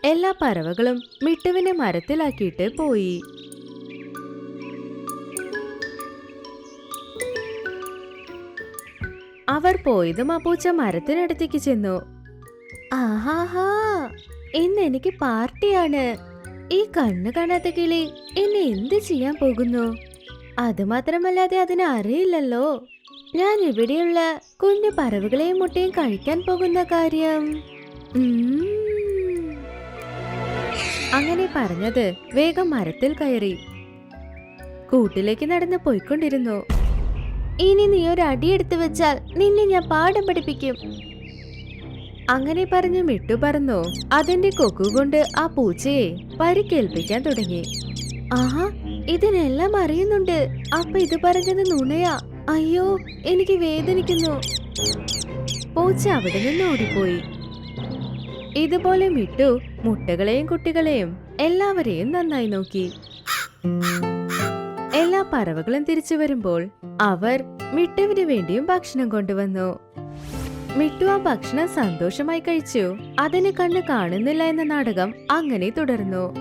എല്ലാ പറവകളും മിട്ടുവിനെ മരത്തിലാക്കിയിട്ട് പോയി. അവർ പോയതും ആ പൂച്ച മരത്തിനടുത്തേക്ക് ചെന്നു. ആഹാഹാ, ഇന്ന് എനിക്ക് പാർട്ടിയാണ്. ഈ കണ്ണു കാണാത്ത കിളി എന്നെ എന്ത് ചെയ്യാൻ പോകുന്നു? അതുമാത്രമല്ലാതെ അതിന് അറിയില്ലല്ലോ ഞാൻ ഇവിടെയുള്ള കുഞ്ഞു പറവുകളെയും മുട്ടയും കഴിക്കാൻ പോകുന്ന കാര്യം. അങ്ങനെ പറഞ്ഞത് വേഗം മരത്തിൽ കയറി കൂട്ടിലേക്ക് നടന്ന് പോയിക്കൊണ്ടിരുന്നു. ഇനി നീ ഒരു അടിയെടുത്ത് വെച്ചാൽ നിന്നെ ഞാൻ പാഠം പഠിപ്പിക്കും. അങ്ങനെ പറഞ്ഞു മിട്ടു പറന്നു അതിന്റെ കൊക്കുകൊണ്ട് ആ പൂച്ചയെ പരിക്കേൽപ്പിക്കാൻ തുടങ്ങി. ആഹാ, ഇതിനെല്ലാം അറിയുന്നുണ്ട്. അപ്പൊ ഇത് പറഞ്ഞത് നുണയാ. അയ്യോ, എനിക്ക് വേദനിക്കുന്നു. പൂച്ച അവിടെ നിന്ന് ഓടിപ്പോയി. ഇതുപോലെ മിട്ടു മുട്ടകളെയും കുട്ടികളെയും എല്ലാവരെയും നന്നായി നോക്കി. എല്ലാ പറവകളും തിരിച്ചു വരുമ്പോൾ അവർ മിട്ടുവിന് വേണ്ടിയും ഭക്ഷണം കൊണ്ടുവന്നു. മിട്ടു ആ ഭക്ഷണം സന്തോഷമായി കഴിച്ചു. അതിന് കണ്ണ് കാണുന്നില്ല എന്ന നാടകം അങ്ങനെ തുടർന്നു.